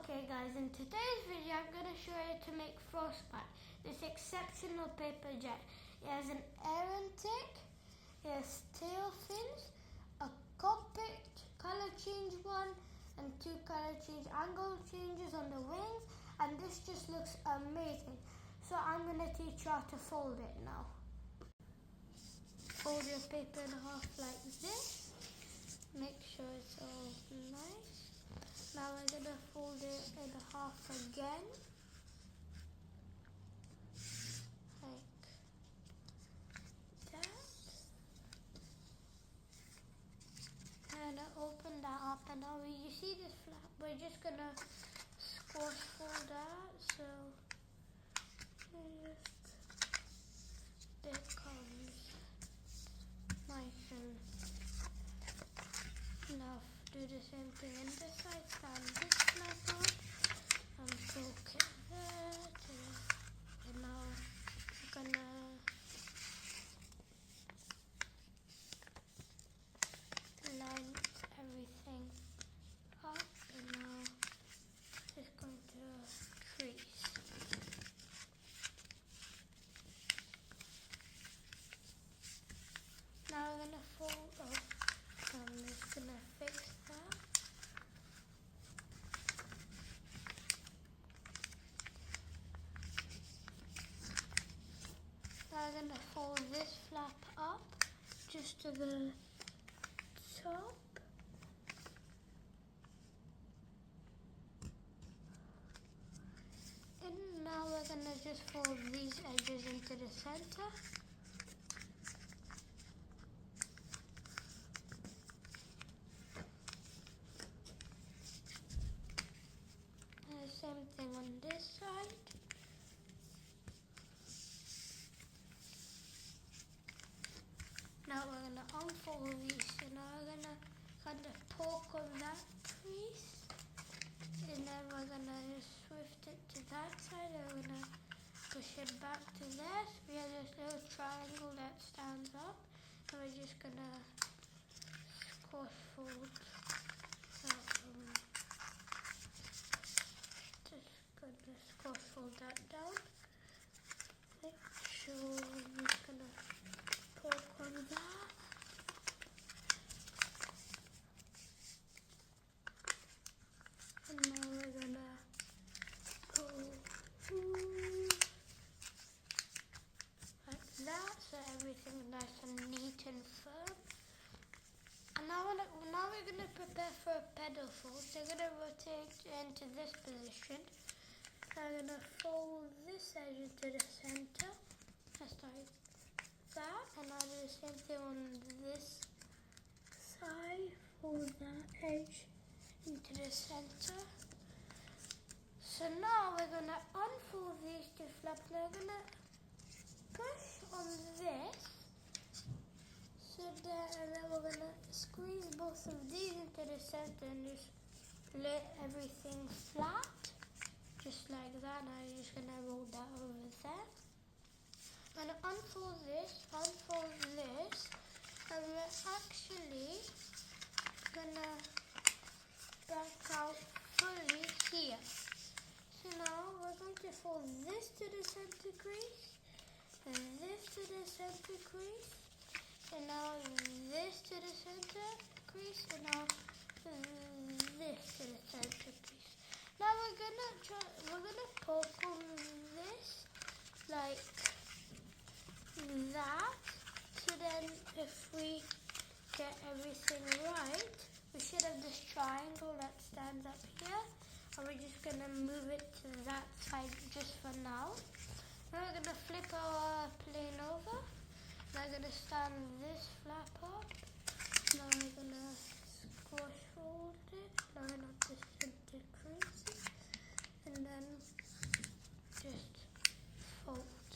Okay guys, in today's video I'm going to show you to make Frostbite, this exceptional paper jet. It has an air intake, it has tail fins, a cockpit, color change one, and 2 color change angle changes on the wings, and this just looks amazing. So I'm going to teach you how to fold it now. Fold your paper in half like this. Make sure it's all nice. Now we're going to fold it in half again. Like that. And open that up, and now you see this flap, we're just going to squash fold that. So just, there it comes. Nice and now do the same thing in this side, stand this flap on, and poke it there, and now we're gonna line everything up, and now it's going to crease. Now we're gonna fold up. I'm just gonna fix that. Now I'm gonna fold this flap up just to the top. And now we're gonna just fold these edges into the center. Same thing on this side. Now we're going to unfold these. So now we're going to kind of poke on that crease. And then we're going to swift it to that side. And we're going to push it back to this. We have this little triangle that stands up. And we're just going to squash fold. Squash fold that down. Make sure we're just gonna poke on that. And now we're gonna go like that, so everything's nice and neat and firm. And now we're gonna prepare for a pedal fold. So we're gonna rotate into this position. I'm going to fold this edge into the center, just like that, and I'll do the same thing on this side, fold that edge into the center. So now we're going to unfold these two flaps, and we're going to push on this, so that, and then we're going to squeeze both of these into the center and just let everything flat. Just like that. Now you're just going to roll that over there. I'm going to unfold this, and we're actually going to back out fully here. So now we're going to fold this to the center crease, and this to the center crease, and now this to the center crease, and now this to the center crease. Now we're gonna poke on this like that. So then if we get everything right, we should have this triangle that stands up here. And we're just gonna move it to that side just for now. Now we're gonna flip our plane over. Now we're gonna stand this flap up. Now we're gonna squash fold it, line up the center creases, and then just fold.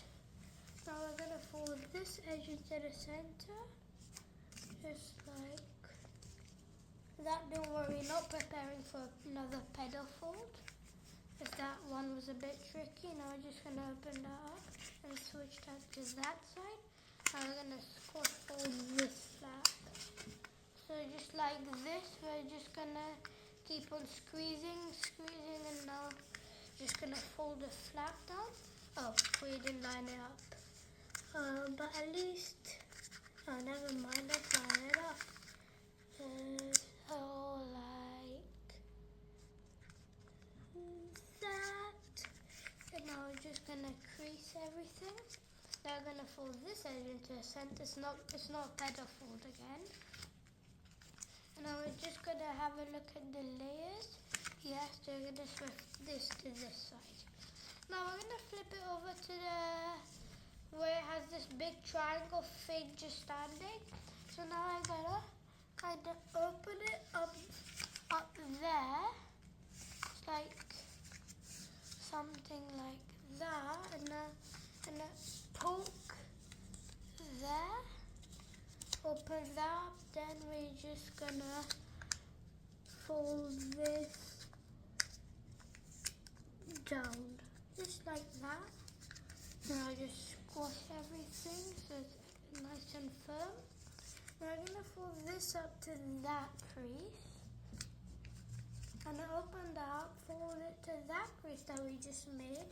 Now we're going to fold this edge into the center, just like that. Don't worry, not preparing for another pedal fold, if that one was a bit tricky. Now we're just going to open that up and switch that to that side. Now we're going to squash fold this flap. So just like this, we're just gonna keep on squeezing, and Just gonna fold the flap down. Oh, we didn't line it up. But at least, oh, never mind, let's line it up. So like that. And now we're just gonna crease everything. Now we're gonna fold this edge into a center. It's not a pedal fold again. And now we're just gonna have a look at the layers. Yes, we're gonna shift this to this side. Now we're gonna flip it over to the where it has this big triangle thing just standing. So now I'm gonna kind of open it up there. It's like something like that, and then poke there. Open that up. Then we're just gonna fold this down, just like that. Now just squash everything so it's nice and firm. Now I'm gonna fold this up to that crease. And open that up, fold it to that crease that we just made.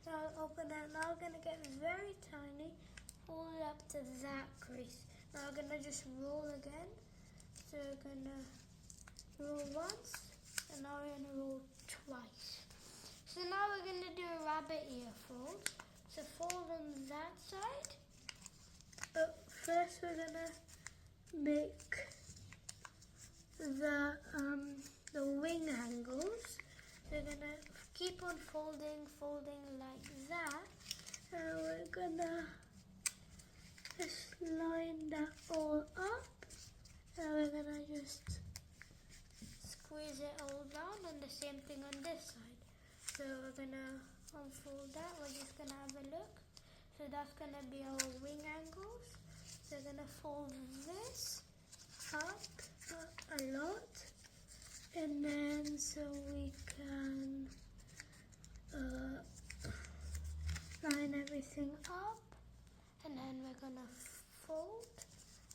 Now open that, now we're gonna get very tiny, fold it up to that crease. Now we're gonna just roll again. So we're gonna roll once, and now we're gonna roll twice. So now we're gonna do a rabbit ear fold. So fold on that side. But first we're gonna make the wing angles. We're gonna keep on folding like that. And we're gonna just line that all up. And we're gonna just squeeze it all down, and the same thing on this side. So we're gonna unfold that. We're just gonna have a look. So that's gonna be our wing angles. So we're gonna fold this up a lot, and then so we can line everything up, and then we're gonna fold,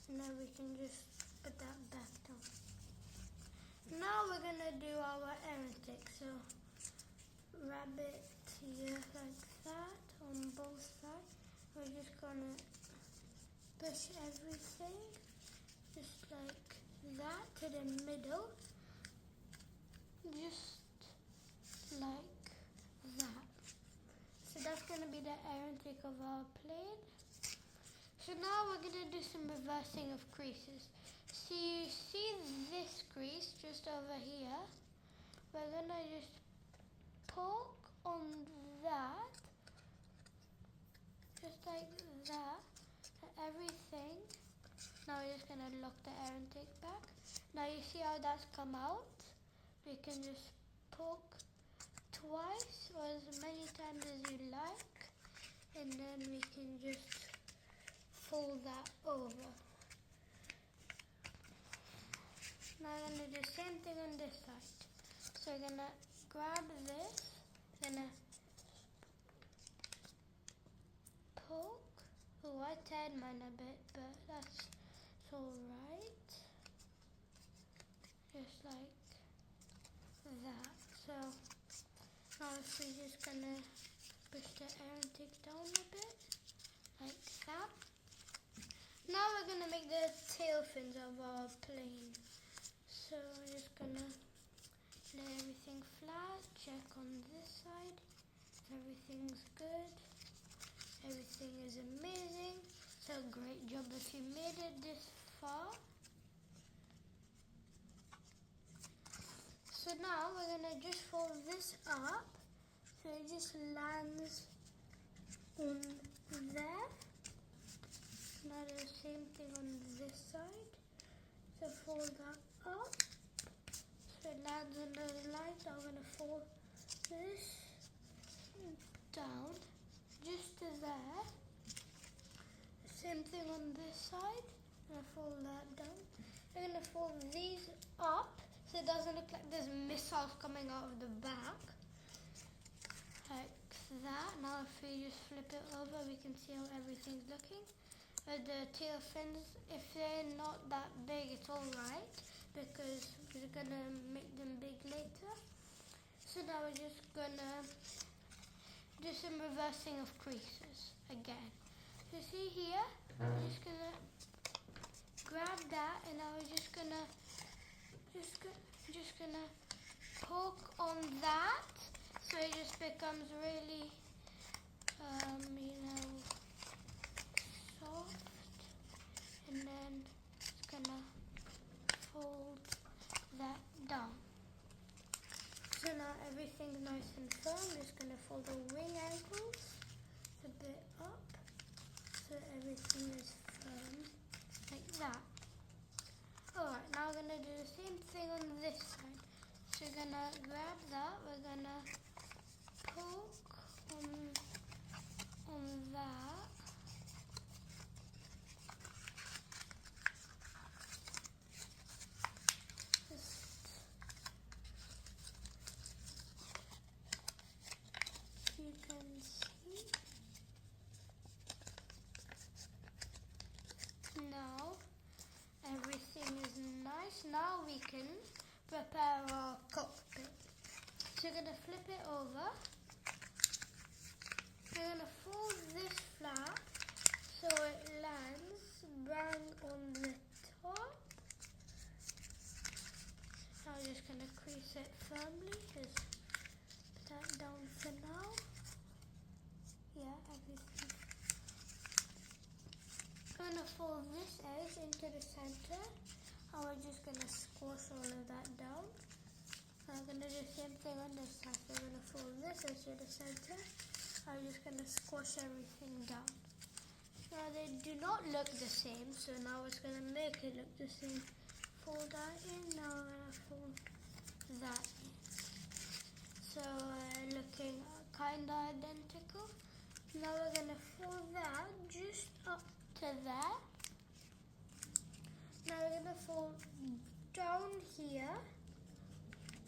and then we can just put that back down. Now we're gonna do our erratic. So rabbit here like that on both sides. We're just gonna push everything just like that to the middle, just like that. So that's gonna be the erratic of our plane. So now we're gonna do some reversing of creases. So you see this crease just over here. We're gonna just poke on that, just like that, and everything. Now we're just gonna lock the erratic back. Now you see how that's come out? We can just poke twice or as many times as you like, and then we can just fold that over. Now I'm gonna do the same thing on this side. So we're gonna grab this, gonna poke. Oh, I tied mine a bit, but that's alright. Just like that. So now we're just gonna push the erratic down a bit, like that. Now we're gonna make the tail fins of our plane. So we're just gonna lay everything flat, check on this side, everything's good, everything is amazing. So great job if you made it this far. So now we're gonna just fold this up so it just lands on there. Now do the same thing on this side. So fold that up so it lands on those lines. I'm gonna fold this down just to there. Same thing on this side. I'm gonna fold that down. I'm gonna fold these up so it doesn't look like there's missiles coming out of the back. Like that. Now if we just flip it over, we can see how everything's looking. The tail fins, if they're not that big, it's alright, because we're gonna make them big later. So now we're just gonna do some reversing of creases again. So see here, we're just gonna grab that, and now we're just gonna poke on that, so it just becomes really, soft, and then it's gonna fold that down. So now everything's nice and firm. Just gonna fold the wing ankles a bit up so everything is firm like that. Alright, now we're gonna do the same thing on this side. So we're gonna grab that, we're gonna poke on that. You can see. Now everything is nice. Now we can prepare our cockpit. So you're gonna flip it over. You're gonna fold this flat so it lands bang on the top. Now we're just gonna crease it firmly. Just put that down for now. Yeah, everything. I'm gonna fold this edge into the center, and we're just gonna squash all of that down. I'm gonna do the same thing on this side. So we're gonna fold this into the center. I'm just gonna squash everything down. Now they do not look the same, so now it's gonna make it look the same. Fold that in. Now I'm gonna fold that in. So looking kinda identical. Now we're gonna fold that just up to there. Now we're gonna fold down here,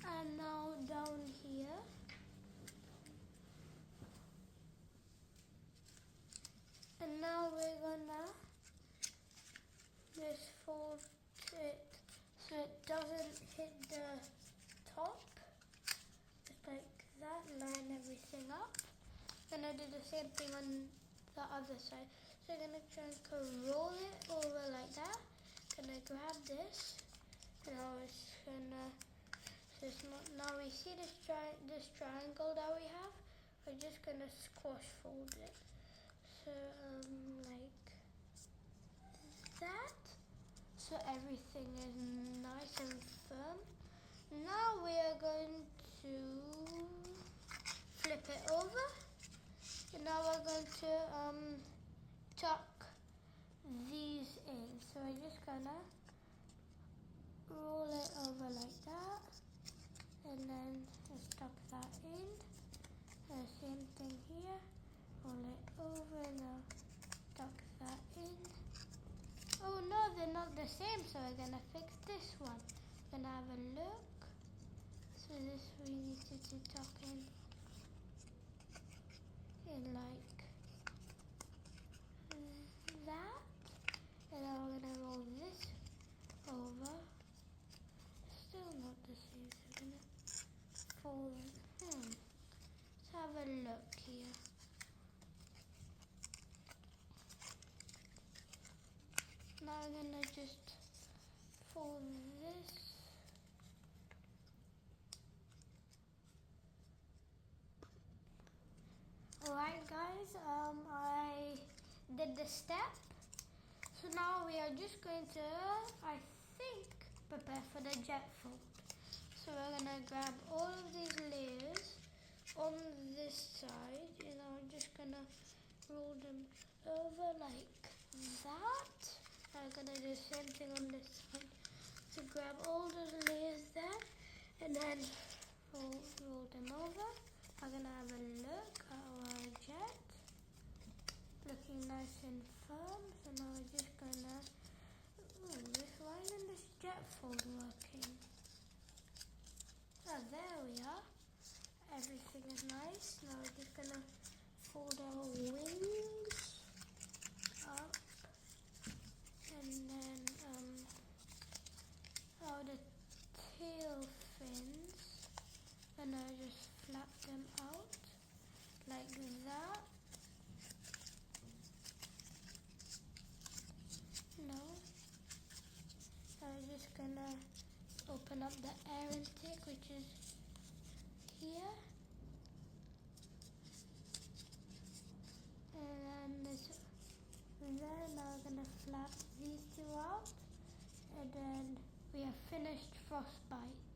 and now down here. And now we're gonna just fold it so it doesn't hit the top. Just like that, line everything up. Gonna do the same thing on the other side. So I'm gonna try and roll it over like that. Gonna grab this, and now it's gonna. So it's not, now we see this triangle that we have. We're just gonna squash fold it. So like that. So everything is nice and firm. Now we are going to flip it over. And now we're going to tuck these in. So we're just gonna roll it over like that, and then just tuck that in. And the same thing here. Roll it over, now tuck that in. Oh no, they're not the same, so we're gonna fix this one. We're gonna have a look. So this we needed to tuck in like that. And now we're gonna roll this over. Still not the same, so we're gonna fold. Let's have a look here. Now I'm gonna just fold this. Alright guys, I did the step. So now we are just going to, I think, prepare for the jet fold. So we're gonna grab all of these layers on this side, and I'm just gonna roll them over like that. I'm gonna do the same thing on this side. So grab all those layers there, and then roll them over. I'm gonna have a look at our jet. Looking nice and firm. So now we're just gonna, why isn't this jet fold working? Oh, there we are. Everything is nice. Now we're just gonna fold our wings up, and then the tail fins. gonna just flap them out like that. No. I'm just gonna open up the air intake, which is here. And then now we're gonna flap these two out. And then we have finished Frostbite.